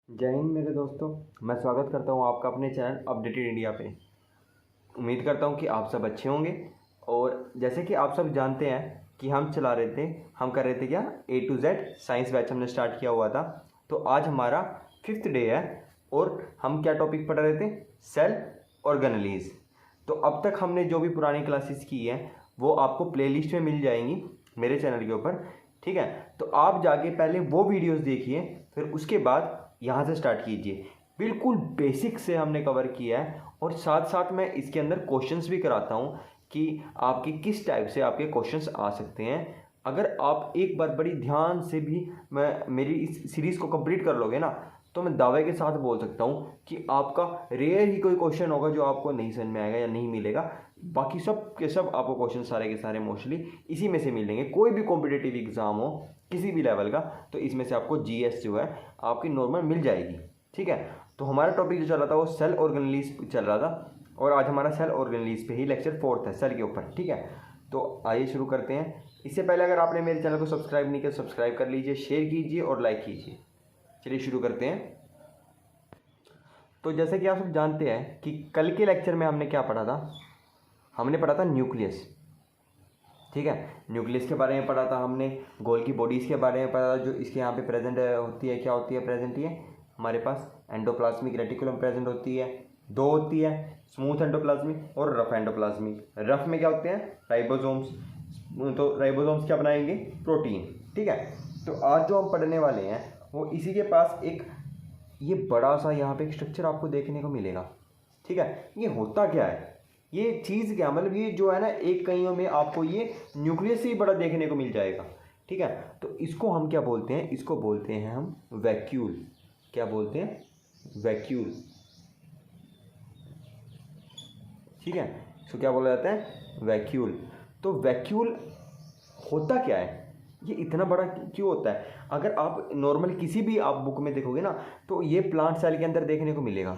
जय हिंद मेरे दोस्तों। मैं स्वागत करता हूं आपका अपने चैनल अपडेटेड इंडिया पे। उम्मीद करता हूं कि आप सब अच्छे होंगे। और जैसे कि आप सब जानते हैं कि हम कर रहे थे क्या A to Z science batch हमने स्टार्ट किया हुआ था। तो आज हमारा 5th डे है और हम क्या टॉपिक पढ़ रहे थे, सेल ऑर्गेनेलीज। तो अब तक हमने जो भी पुरानी क्लासेस की हैं वो आपको प्लेलिस्ट में मिल जाएंगी मेरे चैनल के ऊपर, ठीक है। तो आप जाके पहले वो वीडियोस देखिए, फिर उसके बाद यहाँ से स्टार्ट कीजिए। बिल्कुल बेसिक से हमने कवर किया है और साथ साथ मैं इसके अंदर क्वेश्चंस भी कराता हूँ कि आपके किस टाइप से आपके क्वेश्चंस आ सकते हैं। अगर आप एक बार बड़ी ध्यान से भी मेरी इस सीरीज़ को कंप्लीट कर लोगे ना, तो मैं दावे के साथ बोल सकता हूँ कि आपका रेयर ही कोई क्वेश्चन होगा जो आपको नहीं समझ में आएगा या नहीं मिलेगा। बाकी सब के सब आपको क्वेश्चन सारे के सारे मोस्टली इसी में से मिलेंगे। कोई भी कॉम्पिटिटिव एग्ज़ाम हो किसी भी लेवल का, तो इसमें से आपको जीएस जो है आपकी नॉर्मल मिल जाएगी, ठीक है। तो हमारा टॉपिक जो चल रहा था वो सेल ऑर्गेनेलीज चल रहा था और आज हमारा सेल ऑर्गेनेलीज पे ही लेक्चर 4th है, सेल के ऊपर, ठीक है। तो आइए शुरू करते हैं। इससे पहले अगर आपने मेरे चैनल को सब्सक्राइब नहीं किया, सब्सक्राइब कर लीजिए, शेयर कीजिए और लाइक कीजिए। चलिए शुरू करते हैं। तो जैसे कि आप सब जानते हैं कि कल के लेक्चर में हमने क्या पढ़ा था, हमने पढ़ा था न्यूक्लियस, ठीक है। न्यूक्लियस के बारे में पढ़ा था हमने, गोल की बॉडीज़ के बारे में पढ़ा था जो इसके यहाँ पे प्रेजेंट होती है। क्या होती है प्रेजेंट? ये हमारे पास एंडोप्लाज्मिक रेटिकुलम प्रेजेंट होती है। दो होती है, स्मूथ एंडोप्लाज्मिक और रफ एंडोप्लाज्मिक। रफ में क्या होते हैं? राइबोसोम्स। तो राइबोसोम्स क्या बनाएंगे? प्रोटीन, ठीक है। तो आज जो हम पढ़ने वाले हैं वो इसी के पास एक ये बड़ा सा यहाँ पे एक स्ट्रक्चर आपको देखने को मिलेगा, ठीक है। ये होता क्या है, ये चीज़ क्या, मतलब ये जो है ना, एक कईयों में आपको ये न्यूक्लियस से ही बड़ा देखने को मिल जाएगा, ठीक है। तो इसको हम क्या बोलते हैं? इसको बोलते हैं हम वैक्यूल। क्या बोलते हैं? वैक्यूल, ठीक है। इसको क्या बोला जाता है? वैक्यूल। तो वैक्यूल होता क्या है, ये इतना बड़ा क्यों होता है? अगर आप नॉर्मल किसी भी आप बुक में देखोगे ना, तो ये प्लांट सेल के अंदर देखने को मिलेगा,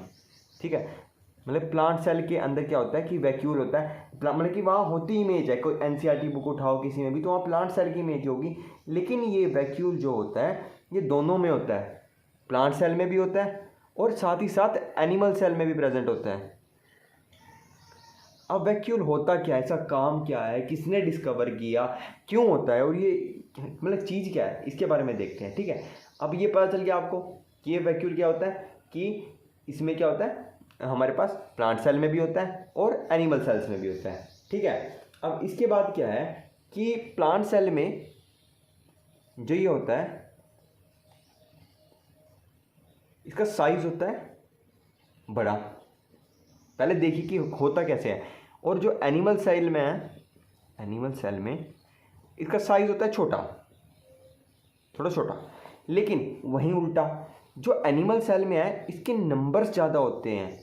ठीक है। मतलब प्लांट सेल के अंदर क्या होता है कि वैक्यूल होता है। मतलब कि वहाँ होती इमेज है, कोई एनसीईआरटी बुक उठाओ किसी में भी तो वहाँ प्लांट सेल की इमेज होगी। लेकिन ये वैक्यूल जो होता है ये दोनों में होता है, प्लांट सेल में भी होता है और साथ ही साथ एनिमल सेल में भी प्रेजेंट होता है। अब वैक्यूल होता क्या है, इसका काम क्या है, किसने डिस्कवर किया, क्यों होता है और ये मतलब चीज़ क्या है, इसके बारे में देखते हैं, ठीक है। अब ये पता चल गया आपको कि ये वैक्यूल क्या होता है, कि इसमें क्या होता है, हमारे पास प्लांट सेल में भी होता है और एनिमल सेल्स में भी होता है, ठीक है। अब इसके बाद क्या है कि प्लांट सेल में जो ये होता है इसका साइज होता है बड़ा। पहले देखिए कि होता कैसे है। और जो एनिमल सेल में है, एनिमल सेल में इसका साइज होता है छोटा, थोड़ा छोटा। लेकिन वहीं उल्टा जो एनिमल सेल में है इसके नंबर्स ज़्यादा होते हैं।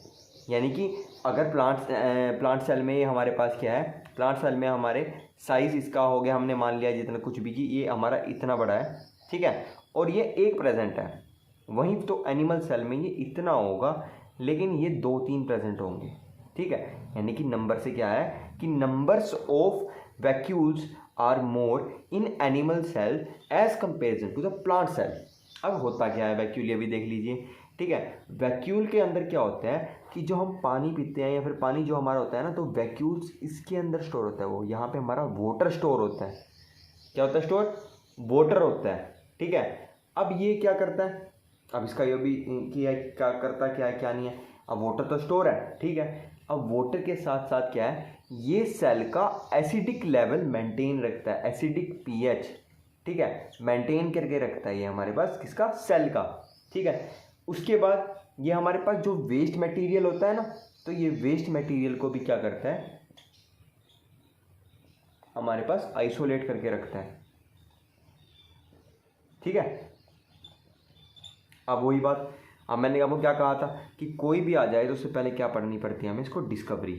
यानी कि अगर प्लांट सेल में हमारे पास क्या है, प्लांट सेल में हमारे साइज़ इसका हो गया, हमने मान लिया जितना कुछ भी कि ये हमारा इतना बड़ा है, ठीक है, और ये एक प्रेजेंट है। वहीं तो एनिमल सेल में ये इतना होगा लेकिन ये 2-3 प्रेजेंट होंगे, ठीक है। यानी कि नंबर से क्या है कि numbers of vacuoles are more in animal cell as comparison to the plant cell. अब होता क्या है वैक्यूल, ये भी देख लीजिए, ठीक है। वैक्यूल के अंदर क्या होता है कि जो हम पानी पीते हैं या फिर पानी जो हमारा होता है ना, तो वैक्यूल्स इसके अंदर स्टोर होता है। वो यहाँ पे हमारा वाटर स्टोर होता है। क्या होता है स्टोर? वाटर होता है, ठीक है। अब ये क्या करता है, अब इसका ये भी कि क्या करता क्या है क्या नहीं है। अब वाटर तो स्टोर है, ठीक है। अब वाटर के साथ साथ क्या है, ये सेल का एसिडिक लेवल मेंटेन रखता है, एसिडिक पीएच, ठीक है, मेंटेन करके रखता है ये हमारे पास किसका? सेल का, ठीक है। उसके बाद ये हमारे पास जो वेस्ट मटेरियल होता है ना, तो ये वेस्ट मटेरियल को भी क्या करता है, हमारे पास आइसोलेट करके रखता है, ठीक है। अब वही बात, अब मैंने आपको क्या कहा था कि कोई भी आ जाए तो उससे पहले क्या पढ़नी पड़ती है हमें, इसको डिस्कवरी,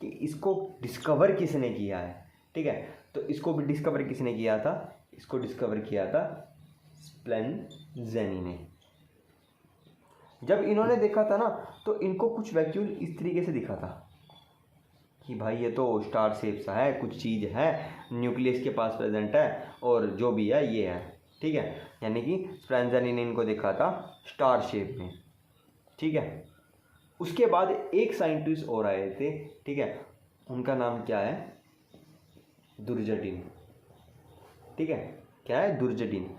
कि इसको डिस्कवर किसने किया है, ठीक है। तो इसको भी डिस्कवर किसने किया था? इसको डिस्कवर किया था स्प्लेंजेनी ने। जब इन्होंने देखा था ना, तो इनको कुछ वैक्यूल इस तरीके से दिखा था कि भाई ये तो स्टार शेप सा है, कुछ चीज़ है, न्यूक्लियस के पास प्रेजेंट है और जो भी है ये है, ठीक है, यानी कि स्प्लेंजानी ने इनको देखा था स्टार शेप में, ठीक है। उसके बाद एक साइंटिस्ट और आए थे, ठीक है, उनका नाम क्या है, दुर्जटिन, ठीक है, क्या है, दुर्जटिन।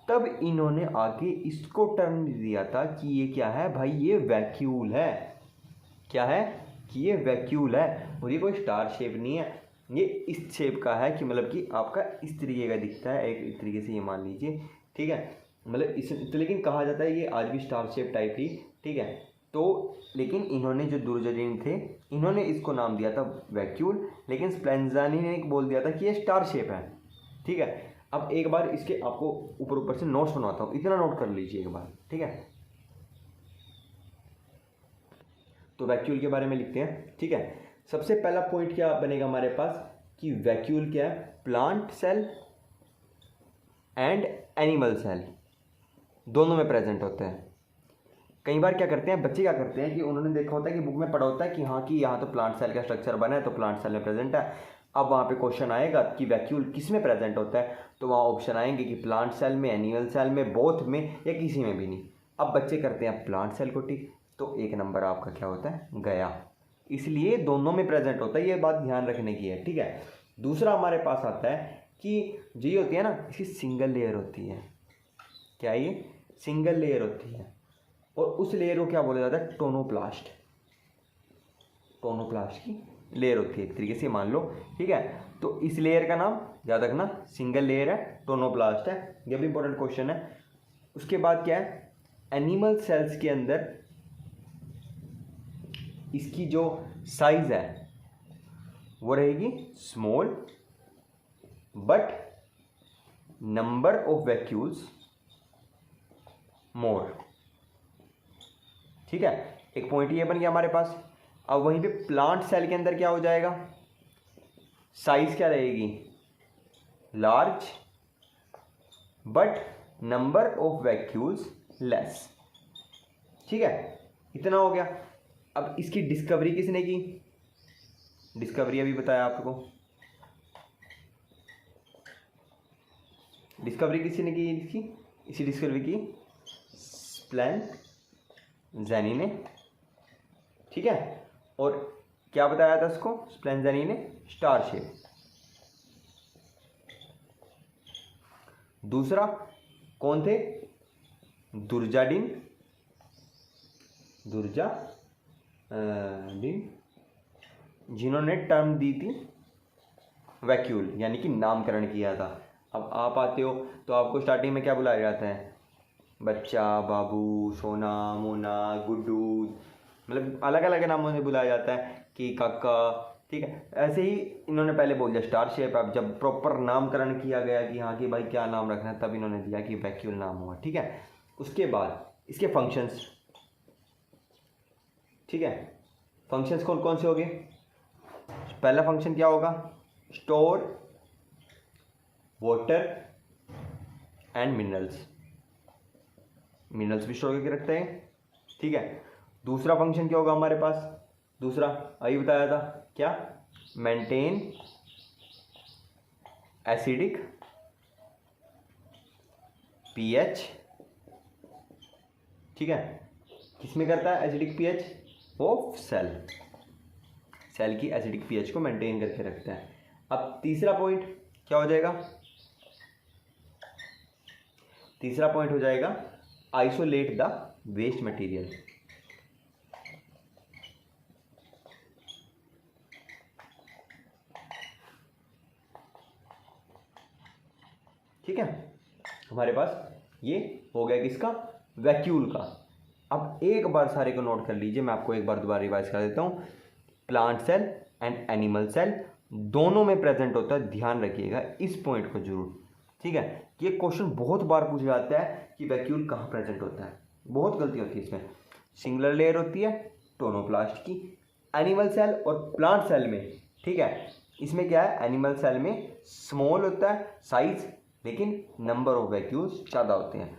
तब इन्होंने आके इसको टर्म दिया था कि ये क्या है भाई, ये वैक्यूल है, क्या है कि ये वैक्यूल है, और ये कोई स्टार शेप नहीं है, ये इस शेप का है कि मतलब कि आपका इस तरीके का दिखता है, एक इस तरीके से ये मान लीजिए, ठीक है, मतलब इस तो लेकिन कहा जाता है ये आज भी स्टार शेप टाइप ही, ठीक है। तो लेकिन इन्होंने जो दुर्जटिन थे इन्होंने इसको नाम दिया था वैक्यूल, लेकिन स्प्लेंजानी ने बोल दिया था कि ये स्टार शेप है, ठीक है। अब एक बार इसके आपको ऊपर ऊपर से नोट्स बनवाता हूँ, इतना नोट कर लीजिए एक बार, ठीक है। तो वैक्यूल के बारे में लिखते हैं, ठीक है। सबसे पहला पॉइंट क्या बनेगा हमारे पास कि वैक्यूल क्या है, plant cell and animal cell दोनों में प्रेजेंट होता है। कई बार क्या करते हैं बच्चे, क्या करते हैं कि उन्होंने देखा होता है कि बुक में पढ़ा होता है कि हाँ कि यहाँ तो प्लांट सेल का स्ट्रक्चर बना है तो प्लांट सेल में प्रेजेंट है। अब वहाँ पे क्वेश्चन आएगा कि वैक्यूल किस में प्रेजेंट होता है, तो वहाँ ऑप्शन आएंगे कि प्लांट सेल में, एनिमल सेल में, बोथ में, या किसी में भी नहीं। अब बच्चे करते हैं प्लांट सेल को टिक, तो एक नंबर आपका क्या होता है, गया। इसलिए दोनों में प्रेजेंट होता है, ये बात ध्यान रखने की है, ठीक है। दूसरा हमारे पास आता है कि जो ये होती है ना, इसकी सिंगल लेयर होती है, क्या ये सिंगल लेयर होती है, और उस लेयर को क्या बोला जाता है, टोनोप्लास्ट, टोनोप्लास्ट की लेयर होती है एक तरीके से मान लो, ठीक है। तो इस लेयर का नाम याद रखना, सिंगल लेयर है, टोनोप्लास्ट है, ये भी इंपॉर्टेंट क्वेश्चन है। उसके बाद क्या है, एनिमल सेल्स के अंदर इसकी जो साइज है वो रहेगी small, but number of vacuoles more, ठीक है। एक पॉइंट ये बन गया हमारे पास। अब वहीं पे प्लांट सेल के अंदर क्या हो जाएगा, साइज क्या रहेगी, large, but number of vacuoles less, ठीक है। इतना हो गया। अब इसकी डिस्कवरी किसने की, डिस्कवरी अभी बताया आपको, डिस्कवरी किसने की इसकी, इसी डिस्कवरी की स्प्लेंजानी ने, ठीक है। और क्या बताया था उसको स्प्लेंजानी ने, स्टार शेप। दूसरा कौन थे, दुर्जाडिन, जिन्होंने टर्म दी थी वैक्यूल, यानी कि नामकरण किया था। अब आप आते हो तो आपको स्टार्टिंग में क्या बुलाया जाता है, बच्चा, बाबू, सोना, मोना, गुड्डू, मतलब अलग अलग नामों से बुलाया जाता है कि काका, ठीक है। ऐसे ही इन्होंने पहले बोल दिया स्टार शेप। अब जब प्रॉपर नामकरण किया गया कि हाँ कि भाई क्या नाम रखना है, तब इन्होंने दिया कि वैक्यूल नाम हुआ, ठीक है। उसके बाद इसके फंक्शंस, ठीक है, फंक्शंस कौन कौन से हो गए, पहला फंक्शन क्या होगा, store water and minerals, minerals भी स्टोर करके रखते हैं, ठीक है। दूसरा फंक्शन क्या होगा हमारे पास, दूसरा अभी बताया था क्या, मेंटेन एसिडिक पीएच, ठीक है। किसमें करता है acidic pH, of cell, cell की एसिडिक पीएच को मेंटेन करके रखता है। अब तीसरा पॉइंट क्या हो जाएगा, तीसरा पॉइंट हो जाएगा आइसोलेट द वेस्ट मटेरियल, ठीक है। हमारे पास ये हो गया किसका, वैक्यूल का। अब एक बार सारे को नोट कर लीजिए, मैं आपको एक बार दोबारा रिवाइज कर देता हूँ। Plant cell and animal cell दोनों में प्रेजेंट होता है, ध्यान रखिएगा इस पॉइंट को जरूर, ठीक है। ये क्वेश्चन बहुत बार पूछा जाता है कि वैक्यूल कहाँ प्रेजेंट होता है, बहुत गलती होती है इसमें। सिंगुलर लेयर होती है टोनोप्लास्ट की, एनिमल सेल और प्लांट सेल में, ठीक है। इसमें क्या है, एनिमल सेल में स्मॉल होता है साइज, लेकिन नंबर ऑफ वैक्यूल्स ज़्यादा होते हैं।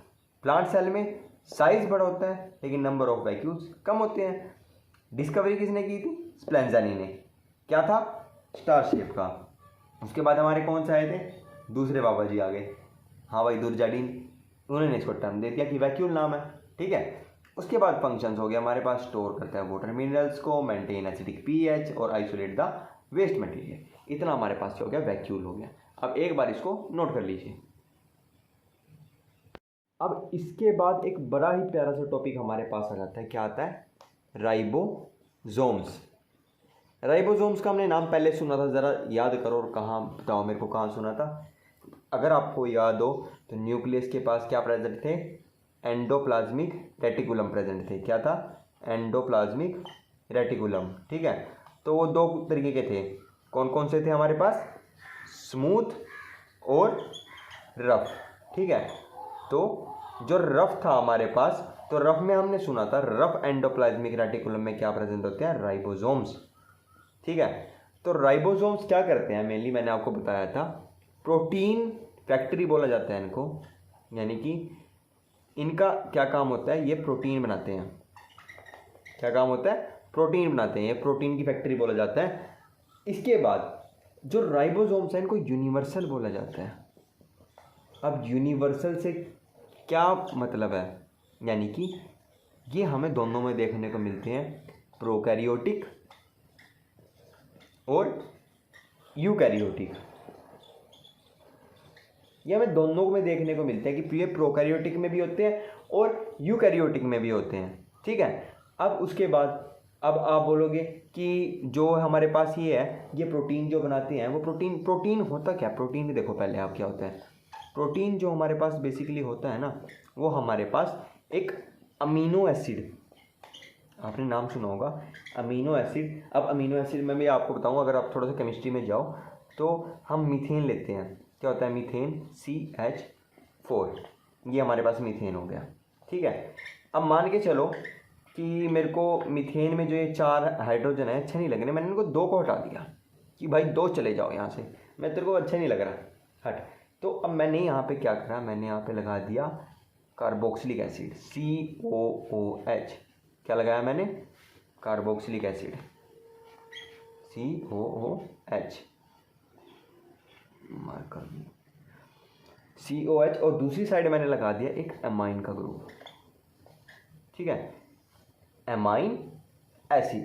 प्लांट सेल में साइज बड़ा होता है लेकिन नंबर ऑफ वैक्यूल्स कम होते हैं। डिस्कवरी किसने की थी, स्प्लेंजानी ने, क्या था, स्टार शेप का। उसके बाद हमारे कौन से आए थे, दूसरे बाबा जी आ गए, हाँ भाई दुर्जाडीन, उन्होंने इसको टर्म दे दिया कि वैक्यूल नाम है। ठीक है, उसके बाद फंक्शंस हो गया हमारे पास, स्टोर करता है वाटर मिनरल्स को, मेंटेन एसिडिक पीएच और आइसोलेट द वेस्ट मटेरियल। इतना हमारे पास क्या हो गया, वैक्यूल हो गया। अब एक बार इसको नोट कर लीजिए। अब इसके बाद एक बड़ा ही प्यारा सा टॉपिक हमारे पास आ जाता है, क्या आता है, राइबोसोम्स। राइबोसोम्स का हमने नाम पहले सुना था, ज़रा याद करो और कहाँ बताओ मेरे को, कहाँ सुना था। अगर आपको याद हो तो न्यूक्लियस के पास क्या प्रेजेंट थे, एंडोप्लाज्मिक रेटिकुलम प्रेजेंट थे। क्या था, एंडोप्लाज्मिक रेटिकुलम। ठीक है, तो वो दो तरीके के थे, कौन कौन से थे हमारे पास, स्मूथ और रफ। ठीक है, तो जो रफ था हमारे पास, तो रफ में हमने सुना था रफ एंडोप्लाज्मिक रेटिकुलम में क्या प्रेजेंट होते हैं, राइबोसोम्स। ठीक है, तो राइबोसोम्स क्या करते हैं मेनली, मैंने आपको बताया था, प्रोटीन फैक्ट्री बोला जाता है इनको, यानी कि इनका क्या काम होता है, ये प्रोटीन बनाते हैं। क्या काम होता है, प्रोटीन बनाते हैं, ये प्रोटीन की फैक्ट्री बोला जाता है। इसके बाद जो राइबोसोम्स हैं इनको यूनिवर्सल बोला जाता है। अब यूनिवर्सल से क्या मतलब है, यानी कि ये हमें दोनों में देखने को मिलते हैं, प्रोकैरियोटिक और यूकैरियोटिक। ये हमें दोनों में देखने को मिलते हैं कि ये प्रोकैरियोटिक में भी होते हैं और यूकैरियोटिक में भी होते हैं। ठीक है, अब उसके बाद अब आप बोलोगे कि जो हमारे पास ये है, ये प्रोटीन जो बनाते हैं वो प्रोटीन होता क्या, प्रोटीन देखो पहले आप क्या होता है, प्रोटीन जो हमारे पास बेसिकली होता है ना, वो हमारे पास एक अमीनो एसिड, आपने नाम सुना होगा अमीनो एसिड। अब अमीनो एसिड में भी आपको बताऊं, अगर आप थोड़ा सा केमिस्ट्री में जाओ तो हम मीथेन लेते हैं, क्या होता है मीथेन, CH4, ये हमारे पास मीथेन हो गया। ठीक है, अब मान के चलो कि मेरे को मीथेन में जो ये 4 हाइड्रोजन है अच्छे नहीं लग रहे, मैंने इनको 2 को हटा दिया कि भाई 2 चले जाओ यहाँ से, मैं तेरे को अच्छा नहीं लग रहा, हट। तो अब मैंने यहाँ पे क्या करा, मैंने यहाँ पे लगा दिया कार्बोक्सिलिक एसिड, COOH। क्या लगाया मैंने, carboxylic acid, COOH, marker COH, और दूसरी साइड मैंने लगा दिया एक एमाइन का ग्रुप। ठीक है, एमाइन एसिड,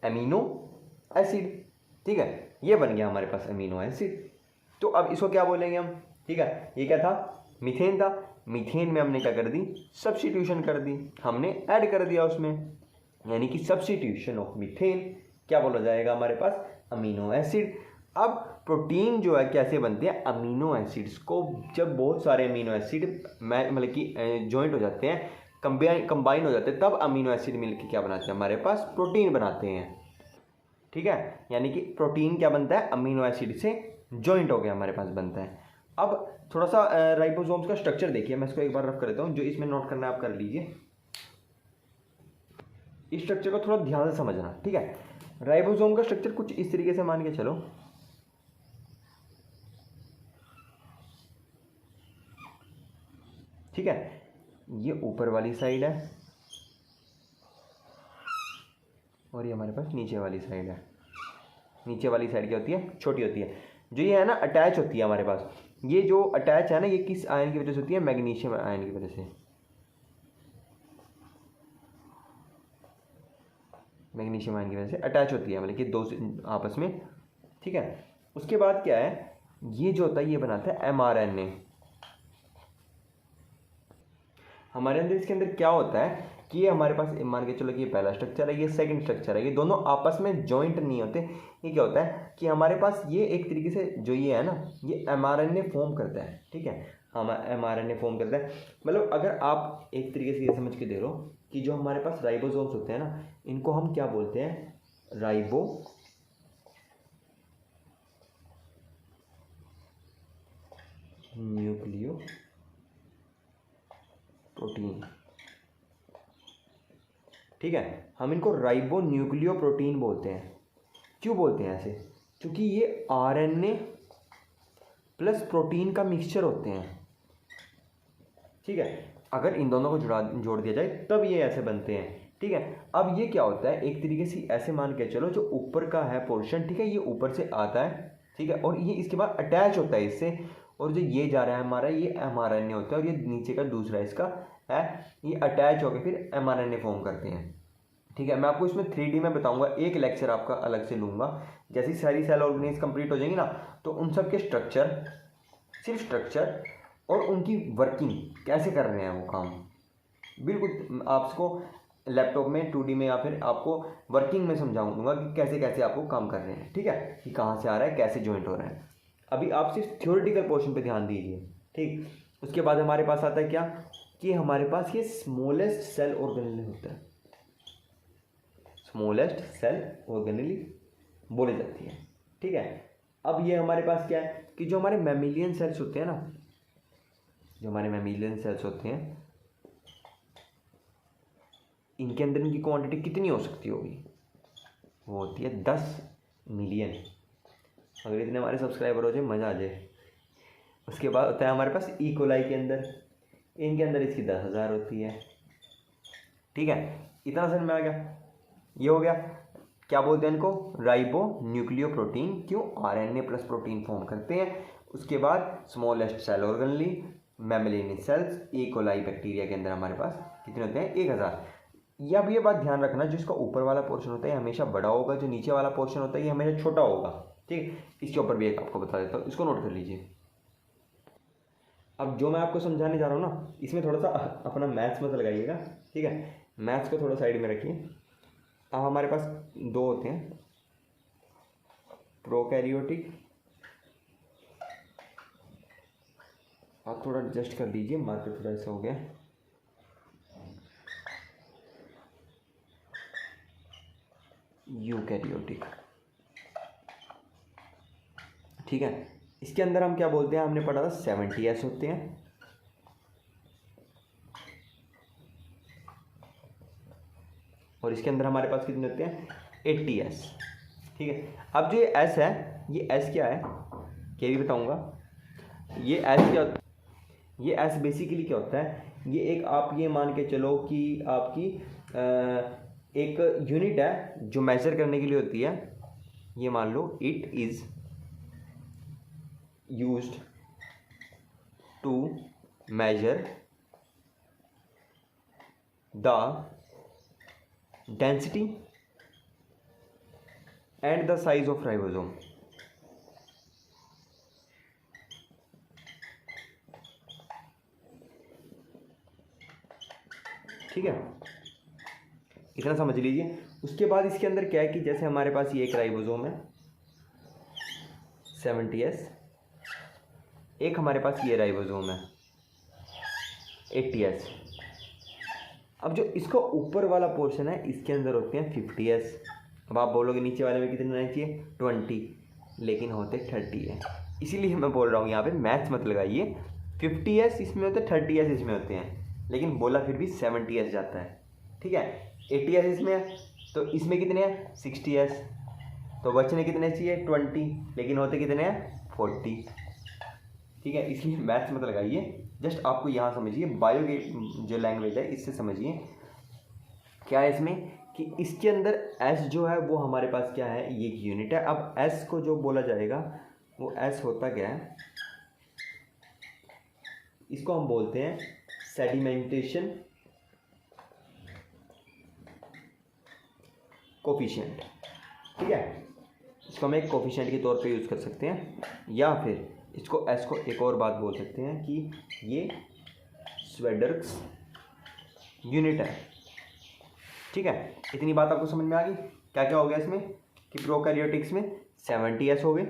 एमिनो एसिड। ठीक है, ये बन गया हमारे पास एमिनो एसिड। तो अब इसको क्या बोलेंगे हम, ठीक है, ये क्या था, मीथेन था, मीथेन में हमने क्या कर दी, सब्स्टिट्यूशन कर दी, हमने ऐड कर दिया उसमें, यानी कि सब्स्टिट्यूशन ऑफ मीथेन क्या बोला जाएगा हमारे पास, अमीनो एसिड। अब प्रोटीन जो है कैसे बनते हैं, अमीनो एसिड्स को जब बहुत सारे अमीनो एसिड मतलब कि जॉइंट हो जाते हैं, कंबाइन हो जाते हैं, तब अमीनो एसिड मिलकर क्या बनाते हैं, हमारे पास प्रोटीन बनाते हैं। ठीक है, यानी कि प्रोटीन क्या बनता है, अमीनो एसिड से जॉइंट हो गया हमारे पास बनता है। अब थोड़ा सा राइबोसोम्स का स्ट्रक्चर देखिए, मैं इसको एक बार रफ कर देता हूँ, जो इसमें नोट करना है आप कर लीजिए। इस स्ट्रक्चर को थोड़ा ध्यान से समझना। ठीक है, राइबोसोम का स्ट्रक्चर कुछ इस तरीके से मान के चलो, ठीक है, ये ऊपर वाली साइड है और ये हमारे पास नीचे वाली साइड है। नीचे वाली साइड क्या होती है, छोटी होती है, जो ये है ना अटैच होती है हमारे पास। ये जो अटैच है ना, ये किस आयन की वजह से होती है, मैग्नीशियम आयन की वजह से, मैग्नीशियम आयन की वजह से अटैच होती है, मतलब कि दो आपस में। ठीक है, उसके बाद क्या है, ये जो होता है ये बनाता है mRNA। हमारे अंदर इसके अंदर क्या होता है कि ये हमारे पास मान के चलो कि ये पहला स्ट्रक्चर है, ये सेकंड स्ट्रक्चर है, ये दोनों आपस में जॉइंट नहीं होते। ये क्या होता है कि हमारे पास ये एक तरीके से जो ये है ना, ये mRNA फॉर्म करता है। ठीक है, हम mRNA फॉर्म करता है, मतलब अगर आप एक तरीके से ये समझ के दे लो कि जो हमारे पास राइबोसोम्स होते हैं ना, इनको हम क्या बोलते हैं, राइबो न्यूक्लियो प्रोटीन। ठीक है, हम इनको राइबो न्यूक्लियो प्रोटीन बोलते हैं। क्यों बोलते हैं ऐसे, क्योंकि ये आरएनए प्लस प्रोटीन का मिक्सचर होते हैं। ठीक है, अगर इन दोनों को जोड़ दिया जाए तब ये ऐसे बनते हैं। ठीक है, अब ये क्या होता है, एक तरीके से ऐसे मान के चलो, जो ऊपर का है पोर्शन, ठीक है, ये ऊपर से आता है, ठीक है, और ये इसके बाद अटैच होता है इससे, और जो ये जा रहा है हमारा, ये mRNA होता है, और ये नीचे का दूसरा इसका है, ये अटैच होकर फिर mRNA फॉर्म करते हैं। ठीक है, मैं आपको इसमें 3D में बताऊंगा, एक लेक्चर आपका अलग से लूँगा। जैसे ही सारी सेल ऑर्गेनेज कंप्लीट हो जाएंगी ना, तो उन सब के स्ट्रक्चर, सिर्फ स्ट्रक्चर और उनकी वर्किंग कैसे कर रहे हैं वो काम, बिल्कुल आपको लैपटॉप में 2D में या फिर आपको वर्किंग में समझाऊंगा कि कैसे कैसे आपको काम कर रहे हैं। ठीक है, कि कहाँ से आ रहा है, कैसे ज्वाइंट हो रहा है। अभी आप सिर्फ थ्योरेटिकल पोर्शन पे ध्यान दीजिए। ठीक, उसके बाद हमारे पास आता है क्या, कि हमारे पास ये स्मॉलेस्ट सेल ऑर्गेनेल होता है, स्मॉलेस्ट सेल ऑर्गेनेली बोली जाती है। ठीक है, अब ये हमारे पास क्या है कि जो हमारे मैमिलियन सेल्स होते हैं ना, जो हमारे मैमिलियन सेल्स होते हैं, इनके अंदर इनकी क्वांटिटी कितनी हो सकती होगी, वो होती है 10 मिलियन। अगर इतने हमारे सब्सक्राइबर हो जाए मज़ा आ जाए। उसके बाद होता है हमारे पास ई कोलाई के अंदर, इनके अंदर इसकी 10,000 होती है। ठीक है, इतना समझ में आ गया। ये हो गया, क्या बोलते हैं इनको, राइबो न्यूक्लियो प्रोटीन। क्यों, आरएनए प्लस प्रोटीन फॉर्म करते हैं। उसके बाद smallest cell organelle, mammalian cells, E coli bacteria के अंदर हमारे पास कितने होते हैं, 1,000। या अब ये बात ध्यान रखना, जो इसका ऊपर वाला पोर्शन होता है हमेशा बड़ा होगा, जो नीचे वाला पोर्शन होता है ये हमेशा छोटा होगा। ठीक, इसके ऊपर भी एक आपको बता देता हूँ, इसको नोट कर लीजिए। अब जो मैं आपको समझाने जा रहा हूँ ना, इसमें थोड़ा सा अपना मैथ्स मत लगाइएगा। ठीक है, मैथ्स को थोड़ा साइड में रखिए। अब हमारे पास दो होते हैं, प्रोकैरियोटिक, आप थोड़ा एडजस्ट कर दीजिए, मार्कर थोड़ा ऐसा हो गया, यूकैरियोटिक। ठीक है, इसके अंदर हम क्या बोलते हैं, हमने पढ़ा था 70S होते हैं, और इसके अंदर हमारे पास कितने होते हैं, 80S। ठीक है, अब जो ये S है, ये S क्या है, क्या भी बताऊंगा। ये S क्या होता है, ये S बेसिकली क्या होता है, ये एक, आप ये मान के चलो कि आपकी एक यूनिट है जो मेजर करने के लिए होती है। ये मान लो, it is used to measure the density and the size of ribosome. ठीक है, इतना समझ लीजिए। उसके बाद इसके अंदर क्या है कि जैसे हमारे पास ये एक राइबोसोम है 70S, एक हमारे पास ये राइबोसोम है 80S। अब जो इसका ऊपर वाला पोर्शन है, इसके अंदर होते हैं 50S। अब आप बोलोगे नीचे वाले में कितने रहने चाहिए, 20, लेकिन होते 30 है। इसीलिए मैं बोल रहा हूँ यहाँ पे मैथ्स मत लगाइए। 50S इसमें होते हैं, 30S इसमें होते हैं, लेकिन बोला फिर भी 70S जाता है। ठीक है, 80S इसमें है, तो इसमें कितने हैं, 60S, तो बचने कितने चाहिए, 20, लेकिन होते कितने हैं, 40। ठीक है, इसलिए मैथ्स मत लगाइए, जस्ट आपको यहाँ समझिए, बायो की जो लैंग्वेज है इससे समझिए क्या है इसमें, कि इसके अंदर S जो है वो हमारे पास क्या है, ये एक यूनिट है। अब S को जो बोला जाएगा वो S होता क्या है, इसको हम बोलते हैं सेडिमेंटेशन कोफिशिएंट। ठीक है, इसको हम एक कोफिशिएंट के तौर पे यूज़ कर सकते हैं, या फिर इसको S को एक और बात बोल सकते हैं कि ये स्वेडर्क्स यूनिट है। ठीक है, इतनी बात आपको समझ में आ गई। क्या क्या हो गया इसमें, कि प्रोकैरियोटिक्स में 70S हो गए,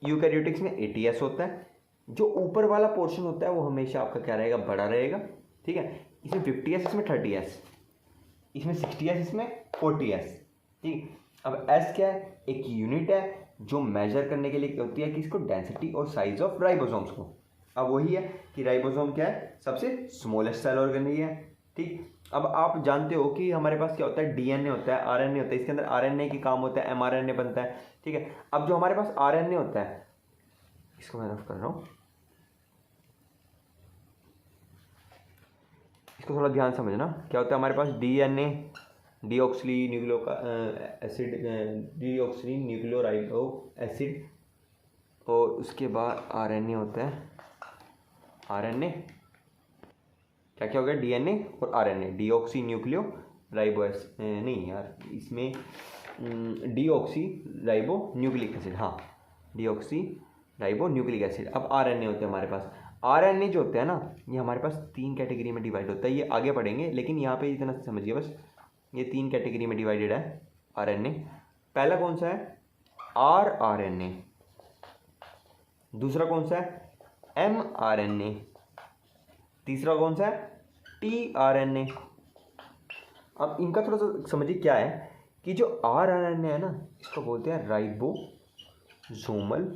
यूकैरियोटिक्स में 80S होता है। जो ऊपर वाला पोर्शन होता है वो हमेशा आपका क्या रहेगा, बड़ा रहेगा। ठीक है, इसमें 50S, इसमें 30S, इसमें 60S, इसमें 40S। ठीक, अब S क्या है, एक यूनिट है जो मेजर करने के लिए होती है कि इसको डेंसिटी और साइज ऑफ राइबोसोम्स को। अब वही है कि राइबोसोम क्या है, सबसे स्मॉलेस्ट सेल ऑर्गेनेल है। ठीक, अब आप जानते हो कि हमारे पास क्या होता है, डीएनए होता है, आरएनए होता है, इसके अंदर आरएनए की काम होता है, एमआरएनए बनता है। ठीक है, अब जो हमारे पास आरएनए होता है, इसको मैं रफ कर रहा हूँ, इसको थोड़ा ध्यान समझना। क्या होता है हमारे पास, DNA deoxy nucleo acid, deoxy nucleotide acid और उसके बाद आरएनए होता है, आरएनए क्या क्या हो गया, डीएनए और आरएनए, डीऑक्सी न्यूक्लियो राइबोएस नहीं यार, इसमें डीऑक्सी राइबो न्यूक्लिक एसिड, हाँ डीऑक्सी राइबो न्यूक्लिक एसिड। अब आरएनए होते हैं हमारे पास। आरएनए जो होते हैं ना, ये हमारे पास 3 कैटेगरी में डिवाइड होता है, ये आगे पढ़ेंगे लेकिन यहाँ पे इतना समझिए बस, ये 3 कैटेगरी में डिवाइडेड है आरएनए। पहला कौन सा है, आरएनए, दूसरा कौन सा है, एमआरएनए, तीसरा कौन सा है, टीआरएनए। अब इनका थोड़ा सा समझिए क्या है कि जो आरएनए है ना, इसको बोलते हैं राइबोसोमल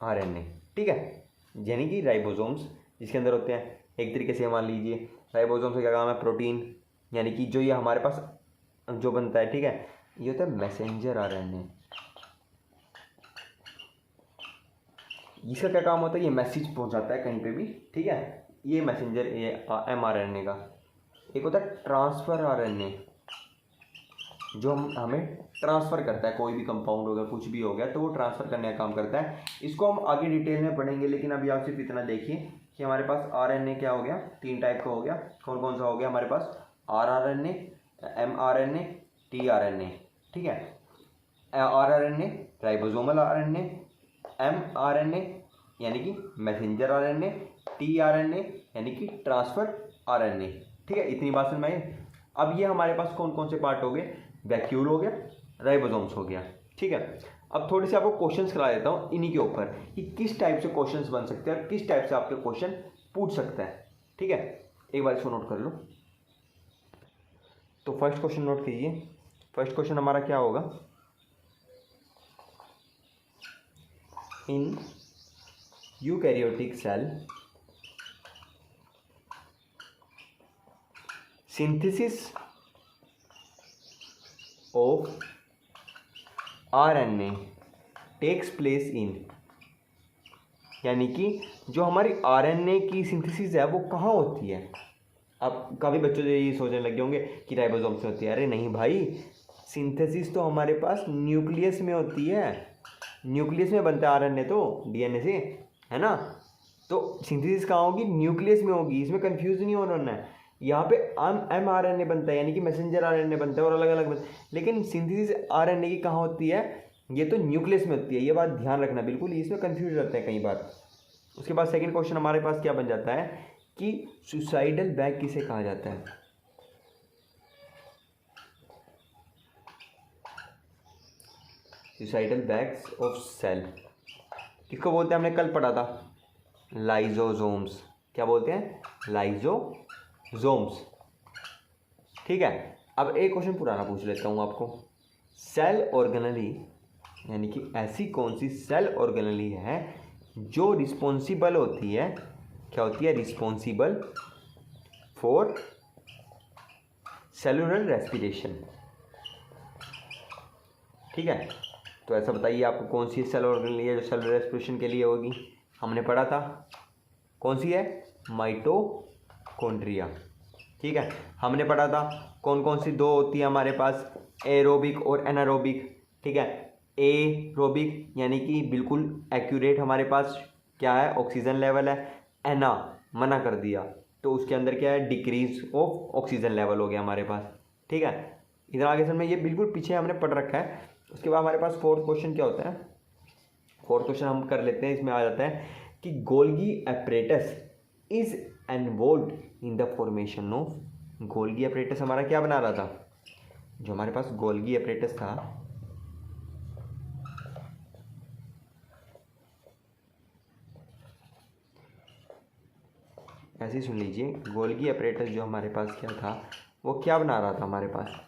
आरएनए, ठीक है, यानी कि राइबोसोम्स जिसके अंदर होते हैं, एक तरीके से मान लीजिए राइबोसोम से क्या काम है, प्रोटीन, यानी कि जो ये हमारे पास जो बनता है, ठीक है, ये होता है मैसेंजर आरएनए। इसका क्या काम होता है, ये मैसेज पहुंचाता है कहीं पे भी, ठीक है, ये मैसेंजर ये एमआरएनए का। एक होता है ट्रांसफर आरएनए, जो हमें ट्रांसफ़र करता है, कोई भी कंपाउंड हो गया, कुछ भी हो गया, तो वो ट्रांसफ़र करने का काम करता है। इसको हम आगे डिटेल में पढ़ेंगे, लेकिन अभी आप सिर्फ इतना देखिए कि हमारे पास आरएनए क्या हो गया, 3 टाइप का हो गया। कौन कौन सा हो गया हमारे पास, आरआरएनए, एमआरएनए, टीआरएनए, ठीक है। आरआरएनए राइबोसोमल आरएनए, एमआरएनए यानी कि मैसेंजर आरएनए, टीआरएनए यानी कि ट्रांसफ़र आरएनए, ठीक है। इतनी बात समझ में आई। अब ये हमारे पास कौन कौन से पार्ट हो गए, वैक्यूल हो गया, राइबोसोम्स हो गया, ठीक है। अब थोड़ी सी आपको क्वेश्चंस करा देता हूँ इन्हीं के ऊपर कि किस टाइप से क्वेश्चंस बन सकते हैं और किस टाइप से आपके क्वेश्चन पूछ सकता है, ठीक है। एक बार इसको नोट कर लो। तो फर्स्ट क्वेश्चन नोट कीजिए। फर्स्ट क्वेश्चन हमारा क्या होगा, in eukaryotic cell synthesis of RNA takes place in, यानी कि जो हमारी आरएनए की सिंथेसिस है वो कहाँ होती है। अब काफ़ी बच्चों से ये सोचने लगे होंगे कि राइबोसोम से होती है। अरे नहीं भाई, सिंथेसिस तो हमारे पास न्यूक्लियस में होती है, न्यूक्लियस में बनता है आरएनए तो डीएनए से, है ना। तो सिंथेसिस कहाँ होगी, न्यूक्लियस में होगी, इसमें कंफ्यूज नहीं होना है। यहाँ पे एमआरएनए बनता है यानी कि मैसेंजर आरएनए बनता है और अलग अलग बनता है, लेकिन सिंथेसिस आरएनए की कहाँ होती है, ये तो न्यूक्लियस में होती है। ये बात ध्यान रखना बिल्कुल, इसमें कंफ्यूज रहते हैं कई बार। उसके बाद सेकंड क्वेश्चन हमारे पास क्या बन जाता है कि सुसाइडल बैग किसे कहा जाता है। सुसाइडल बैग्स ऑफ सेल किसको बोलते हैं, हमने कल पढ़ा था, लाइजोसोम्स। क्या बोलते हैं, लाइजोसोम्स, ठीक है। अब एक क्वेश्चन पुराना पूछ लेता हूँ आपको, सेल ऑर्गेनली यानी कि ऐसी कौन सी सेल ऑर्गेनली है जो रिस्पॉन्सिबल होती है, क्या होती है, रिस्पॉन्सिबल फॉर सेलुलर रेस्पिरेशन, ठीक है। तो ऐसा बताइए आपको कौन सी सेल ऑर्गेनली है जो सेलुलर रेस्पिरेशन के लिए होगी। हमने पढ़ा था कौन सी है, माइटोकॉन्ड्रिया, ठीक है। हमने पढ़ा था कौन कौन सी दो होती है हमारे पास, एरोबिक और एनारोबिक, ठीक है। एरोबिक यानी कि बिल्कुल एक्यूरेट हमारे पास क्या है, ऑक्सीजन लेवल है, एना मना कर दिया तो उसके अंदर क्या है, डिक्रीज ऑफ ऑक्सीजन लेवल हो गया हमारे पास, ठीक है। इधर आगे समय ये बिल्कुल पीछे हमने पढ़ रखा है। उसके बाद हमारे पास फोर्थ क्वेश्चन क्या होता है, फोर्थ क्वेश्चन हम कर लेते हैं। इसमें आ जाता है कि Golgi apparatus is involve in the formation of, Golgi apparatus हमारा क्या बना रहा था, जो हमारे पास गोल्गी एपरेटस था, ऐसे ही सुन लीजिए, गोल्गी एपरेटस जो हमारे पास क्या था, वो क्या बना रहा था हमारे पास,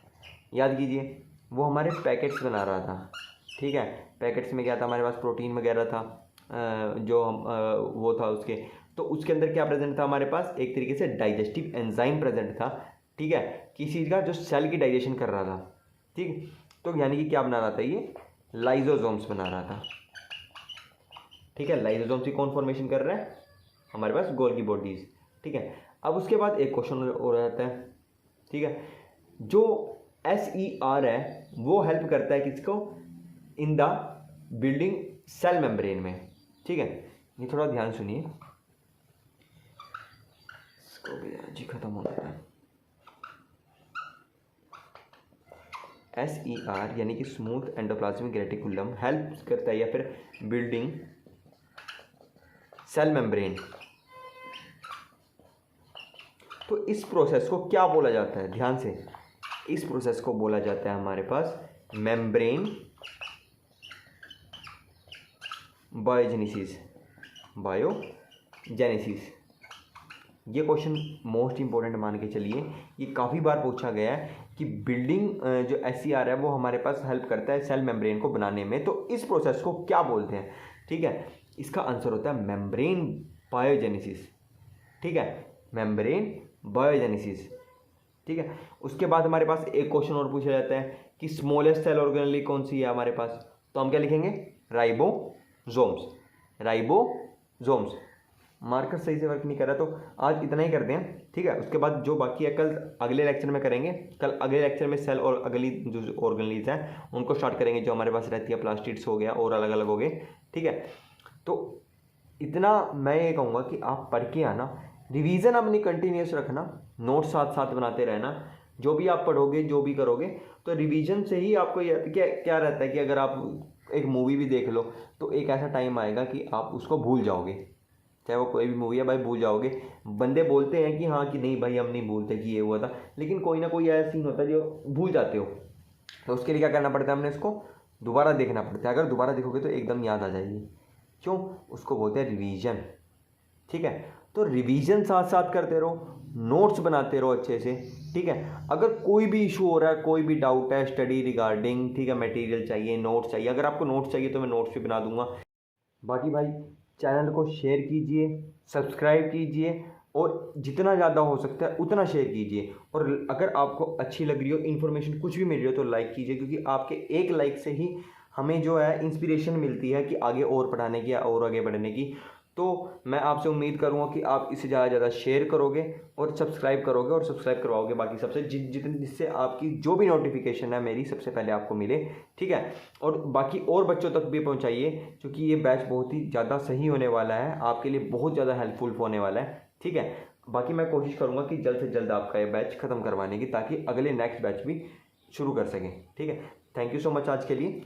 याद कीजिए, वो हमारे पैकेट्स बना रहा था, ठीक है। पैकेट्स में क्या था हमारे पास, प्रोटीन वगैरह था, जो हम वो था उसके, तो उसके अंदर क्या प्रेजेंट था हमारे पास, एक तरीके से डाइजेस्टिव एंजाइम प्रेजेंट था, ठीक है, किसी चीज़ का जो सेल की डाइजेशन कर रहा था, ठीक। तो यानी कि क्या बना रहा था, ये लाइजोसोम्स बना रहा था, ठीक है। लाइजोसोम्स की कौन फॉर्मेशन कर रहा है, हमारे पास गोल्गी बॉडीज, ठीक है। अब उसके बाद एक क्वेश्चन हो जाता है, ठीक है, जो SER है वो हेल्प करता है किसको, in the building cell membrane में। ठीक है, ये थोड़ा ध्यान सुनिए, इसको भी जी खत्म हो गया है। SER यानी कि स्मूथ एंडोप्लाज्मिक रेटिकुलम हेल्प करता है या फिर बिल्डिंग सेल मेम्ब्रेन। तो इस प्रोसेस को क्या बोला जाता है, ध्यान से, इस प्रोसेस को बोला जाता है हमारे पास मेम्ब्रेन बायोजेनेसिस। बायोजेनेसिस, ये क्वेश्चन मोस्ट इंपॉर्टेंट मान के चलिए, ये काफ़ी बार पूछा गया है कि बिल्डिंग जो SER है वो हमारे पास हेल्प करता है सेल मेम्ब्रेन को बनाने में, तो इस प्रोसेस को क्या बोलते हैं। ठीक है, इसका आंसर होता है मेम्ब्रेन बायोजेनेसिस। ठीक है, मेम्ब्रेन बायोजेनेसिस। ठीक है, उसके बाद हमारे पास एक क्वेश्चन और पूछा जाता है कि स्मॉलेस्ट सेल ऑर्गेनेली कौन सी है हमारे पास, तो हम क्या लिखेंगे, राइबोसोम्स। राइबोसोम्स, मार्कर सही से वर्क नहीं कर रहा तो आज इतना ही करते हैं। ठीक है, उसके बाद जो बाकी है कल अगले लेक्चर में करेंगे। कल अगले लेक्चर में सेल और अगली जो ऑर्गेनलीज हैं उनको स्टार्ट करेंगे, जो हमारे पास रहती है, प्लास्टिड्स हो गया और अलग अलग हो गए। ठीक है, तो इतना मैं ये कहूँगा कि आप पढ़ के आना, रिवीजन अपनी कंटिन्यूस रखना, नोट्स साथ साथ बनाते रहना। जो भी आप पढ़ोगे, जो भी करोगे, तो रिवीजन से ही आपको क्या रहता है कि अगर आप एक मूवी भी देख लो तो एक ऐसा टाइम आएगा कि आप उसको भूल जाओगे, चाहे वो कोई भी मूवी है भाई, भूल जाओगे। बंदे बोलते हैं कि हाँ कि नहीं भाई हम नहीं भूलते कि ये हुआ था, लेकिन कोई ना कोई ऐसा सीन होता है जो भूल जाते हो, तो उसके लिए क्या करना पड़ता है, हमने इसको दोबारा देखना पड़ता है। अगर दोबारा देखोगे तो एकदम याद आ जाएगी। क्यों, उसको बोलते हैं रिवीजन। ठीक है, तो रिवीजन साथ साथ करते रहो, नोट्स बनाते रहो अच्छे से। ठीक है, अगर कोई भी इशू हो रहा है, कोई भी डाउट है स्टडी रिगार्डिंग, ठीक है, मटेरियल चाहिए, नोट्स चाहिए, अगर आपको नोट्स चाहिए तो मैं नोट्स भी बना दूंगा। बाकी भाई चैनल को शेयर कीजिए, सब्सक्राइब कीजिए और जितना ज़्यादा हो सकता है उतना शेयर कीजिए। और अगर आपको अच्छी लग रही हो, इन्फॉर्मेशन कुछ भी मिल रही हो तो लाइक कीजिए, क्योंकि आपके एक लाइक से ही हमें जो है इंस्पिरेशन मिलती है कि आगे और पढ़ाने की और आगे बढ़ने की। तो मैं आपसे उम्मीद करूँगा कि आप इसे ज़्यादा से ज़्यादा शेयर करोगे और सब्सक्राइब करोगे और सब्सक्राइब करवाओगे बाकी सबसे, जिससे आपकी जो भी नोटिफिकेशन है मेरी सबसे पहले आपको मिले। ठीक है, और बाकी और बच्चों तक भी पहुंचाइए, क्योंकि ये बैच बहुत ही ज़्यादा सही होने वाला है, आपके लिए बहुत ज़्यादा हेल्पफुल होने वाला है। ठीक है, बाकी मैं कोशिश करूँगा कि जल्द से जल्द आपका ये बैच ख़त्म करवाने की, ताकि अगले नेक्स्ट बैच भी शुरू कर सकें। ठीक है, थैंक यू सो मच आज के लिए।